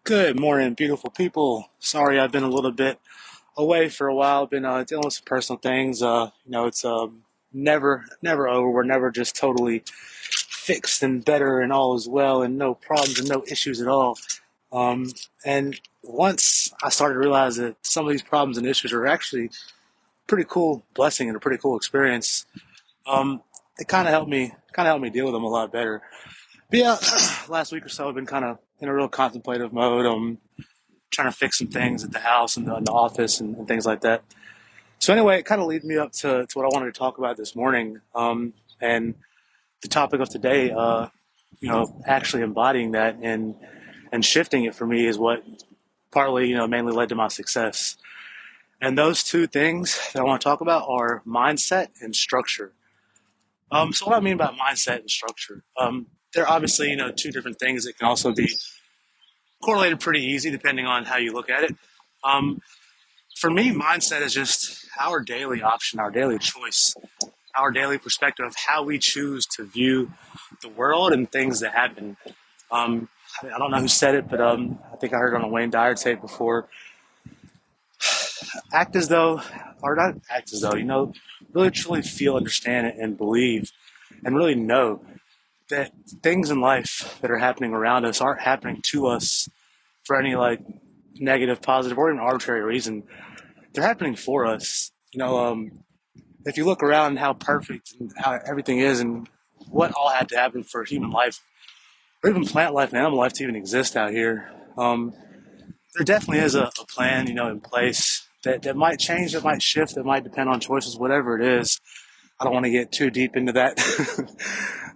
Good morning, beautiful people. Sorry, I've been a little bit away for a while. Been dealing with some personal things. It's never over. We're never just totally fixed and better and all is well and no problems and no issues at all. Um, and once I started to realize that some of these problems and issues are actually pretty cool blessing and a pretty cool experience, um, it kind of helped me deal with them a lot better. But yeah, last week or so I've been kind of in a real contemplative mode. Trying to fix some things at the house and the office and things like that. So anyway, it kind of leads me up to what I wanted to talk about this morning. And the topic of today, actually embodying that and shifting it for me is what partly, mainly led to my success. And those two things that I want to talk about are mindset and structure. So what I mean by mindset and structure, they're obviously, two different things that can also be correlated pretty easy depending on how you look at it. Um, for me, mindset is just our daily option, our daily choice, our daily perspective of how we choose to view the world and things that happen. Um, I don't know who said it, but I think I heard it on a Wayne Dyer tape before. Act as though, or not act as though, really truly feel, understand, and believe, and really know that things in life that are happening around us aren't happening to us for any like negative, positive, or even arbitrary reason. They're happening for us. If you look around how perfect and how everything is and what all had to happen for human life or even plant life and animal life to even exist out here, there definitely is a plan, in place that might change, that might shift, that might depend on choices, whatever it is. I don't want to get too deep into that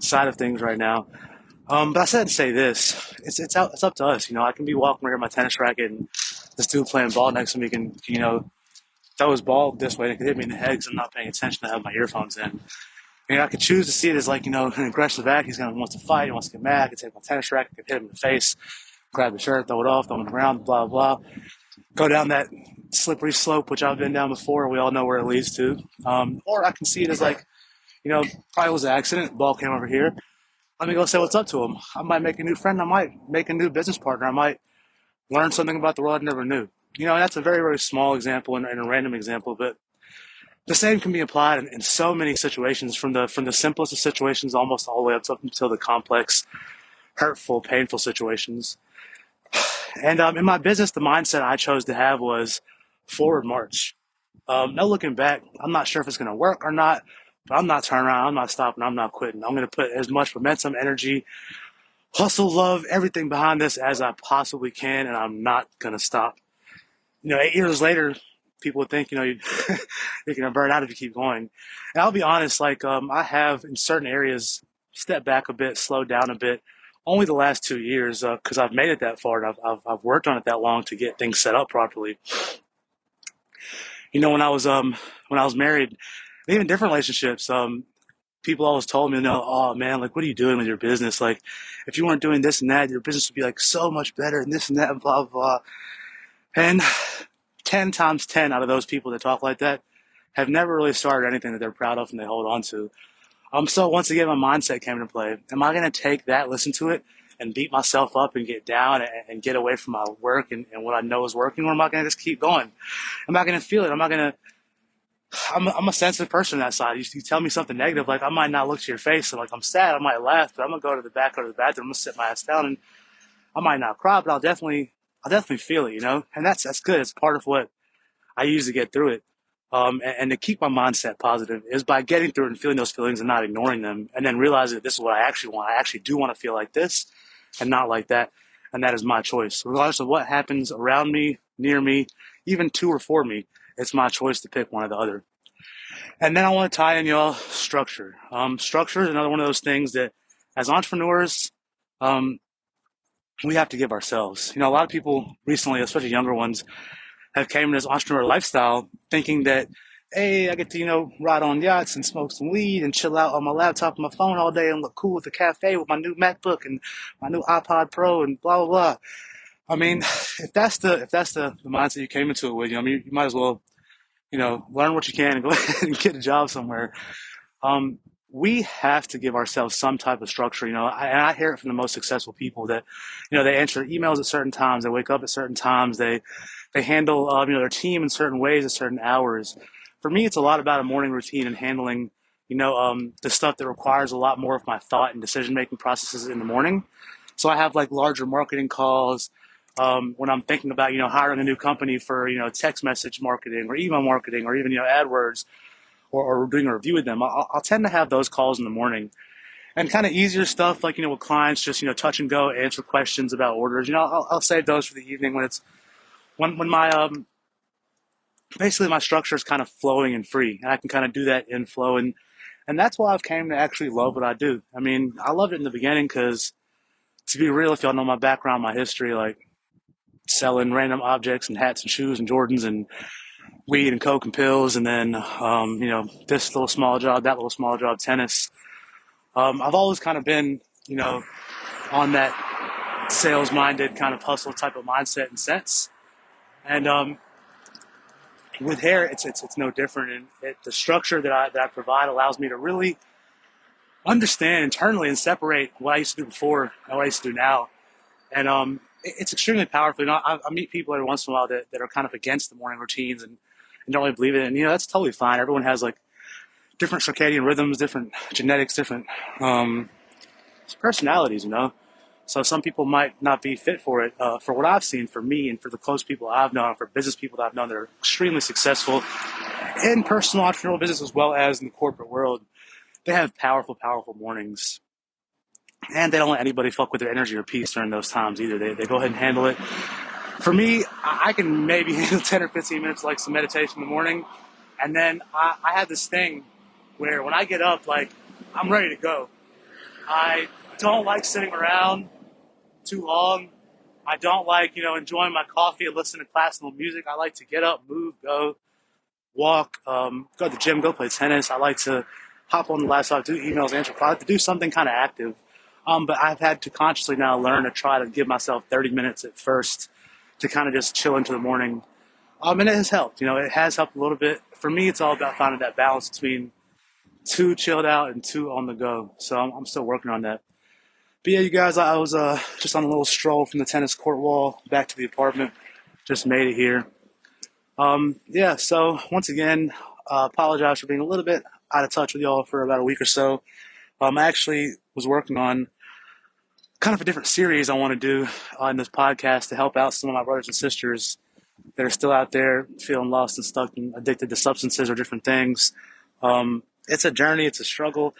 side of things right now. But I said to say this: it's up to us. I can be walking around my tennis racket, and this dude playing ball next to me can throw his ball this way and it could hit me in the head because I'm not paying attention. I have my earphones in. I could choose to see it as like, an aggressive act. He's going to wants to fight. He wants to get mad. I could take my tennis racket, could hit him in the face, grab the shirt, throw it off, throw him on the ground, blah, blah. Go down that slippery slope, which I've been down before. We all know where it leads to. Or I can see it as like, probably was an accident. Ball came over here. Let me go say what's up to him. I might make a new friend. I might make a new business partner. I might learn something about the world I never knew. That's a very, very small example and a random example, but the same can be applied in so many situations, from the simplest of situations almost all the way up until the complex, hurtful, painful situations. And in my business, the mindset I chose to have was forward march. No looking back. I'm not sure if it's going to work or not, but I'm not turning around. I'm not stopping. I'm not quitting. I'm going to put as much momentum, energy, hustle, love, everything behind this as I possibly can, and I'm not going to stop. 8 years later, people would think, you're going to burn out if you keep going. And I'll be honest, like, I have in certain areas stepped back a bit, slowed down a bit, only the last 2 years, because I've made it that far and I've worked on it that long to get things set up properly. When I was married, even different relationships, people always told me, oh man, like, what are you doing with your business? Like, if you weren't doing this and that, your business would be like so much better and this and that and blah, blah, blah. And 10 times 10 out of those people that talk like that have never really started anything that they're proud of and they hold on to. So once again, my mindset came into play. Am I going to take that, listen to it, and beat myself up and get down and get away from my work and what I know is working, or am I going to just keep going? Am I going to feel it? Am I going to? I'm a sensitive person on that side. You tell me something negative, like I might not look to your face, and like I'm sad, I might laugh, but I'm gonna go to the bathroom, I'm gonna sit my ass down, and I might not cry, but I'll definitely feel it, and that's good. It's part of what I use to get through it. And to keep my mindset positive is by getting through it and feeling those feelings and not ignoring them, and then realizing that this is what I actually want. I actually do want to feel like this and not like that, and that is my choice. Regardless of what happens around me, near me, even to or for me, it's my choice to pick one or the other. And then I want to tie in, y'all, structure. Structure is another one of those things that, as entrepreneurs, um, we have to give ourselves. A lot of people recently, especially younger ones, have came in this entrepreneur lifestyle thinking that, hey, I get to, ride on yachts and smoke some weed and chill out on my laptop and my phone all day and look cool at the cafe with my new MacBook and my new iPod Pro and blah, blah, blah. I mean, if that's the mindset you came into it with, you might as well, learn what you can and go ahead and get a job somewhere. Um, we have to give ourselves some type of structure. And I hear it from the most successful people that, they answer emails at certain times, they wake up at certain times, they handle, their team in certain ways at certain hours. For me, it's a lot about a morning routine and handling, the stuff that requires a lot more of my thought and decision making processes in the morning. So I have like larger marketing calls. When I'm thinking about, hiring a new company for, text message marketing or email marketing or even, AdWords, or doing a review with them, I'll tend to have those calls in the morning. And kind of easier stuff like, with clients, just, touch and go, answer questions about orders. I'll save those for the evening when my, basically my structure is kind of flowing and free, and I can kind of do that in flow. And that's why I've came to actually love what I do. I mean, I loved it in the beginning because, to be real, if y'all know my background, my history, like selling random objects and hats and shoes and Jordans and weed and coke and pills, and then this little small job, that little small job, tennis. I've always kind of been on that sales minded kind of hustle type of mindset and sense. And with hair, it's no different. And the structure that I provide allows me to really understand internally and separate what I used to do before and what I used to do now. And it's extremely powerful. I meet people every once in a while that are kind of against the morning routines and don't really believe it. And that's totally fine. Everyone has like different circadian rhythms, different genetics, different personalities. So some people might not be fit for it. For what I've seen, for me, and for the close people I've known, for business people that I've known that are extremely successful in personal entrepreneurial business as well as in the corporate world, they have powerful, powerful mornings. And they don't let anybody fuck with their energy or peace during those times either. They go ahead and handle it. For me, I can maybe handle 10 or 15 minutes like some meditation in the morning. And then I have this thing where when I get up, like, I'm ready to go. I don't like sitting around too long. I don't like, enjoying my coffee and listening to classical music. I like to get up, move, go, walk, go to the gym, go play tennis. I like to hop on the laptop, do emails, answer calls, I like to do something kind of active. But I've had to consciously now learn to try to give myself 30 minutes at first to kind of just chill into the morning. And it has helped. It has helped a little bit. For me, it's all about finding that balance between too chilled out and too on the go. So I'm still working on that. But yeah, you guys, I was just on a little stroll from the tennis court wall back to the apartment. Just made it here. Yeah, so once again, apologize for being a little bit out of touch with y'all for about a week or so. I actually was working on kind of a different series I want to do in this podcast to help out some of my brothers and sisters that are still out there feeling lost and stuck and addicted to substances or different things. It's a journey. It's a struggle.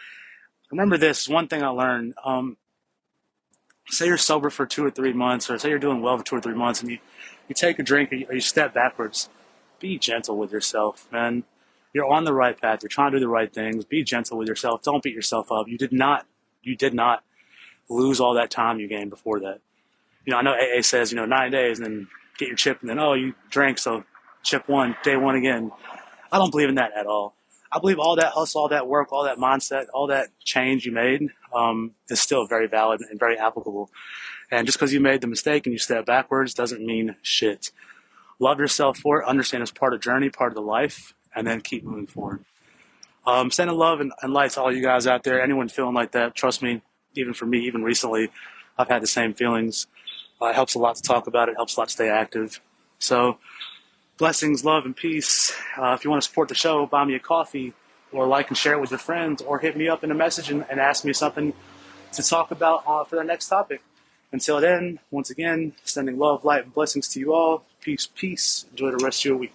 Remember this, one thing I learned. Say you're sober for 2 or 3 months, or say you're doing well for 2 or 3 months, and you take a drink or you step backwards. Be gentle with yourself, man. You're on the right path. You're trying to do the right things. Be gentle with yourself. Don't beat yourself up. You did not lose all that time you gained before that. I know AA says, 9 days and then get your chip, and then, oh, you drank, so chip one, day one again. I don't believe in that at all. I believe all that hustle, all that work, all that mindset, all that change you made is still very valid and very applicable. And just because you made the mistake and you step backwards doesn't mean shit. Love yourself for it. Understand it's part of the journey, part of the life, and then keep moving forward. Sending love and light to all you guys out there. Anyone feeling like that, trust me, even for me, even recently, I've had the same feelings. It helps a lot to talk about it. Helps a lot to stay active. So blessings, love, and peace. If you want to support the show, buy me a coffee or like and share it with your friends, or hit me up in a message and ask me something to talk about for the next topic. Until then, once again, sending love, light, and blessings to you all. Peace, peace. Enjoy the rest of your week.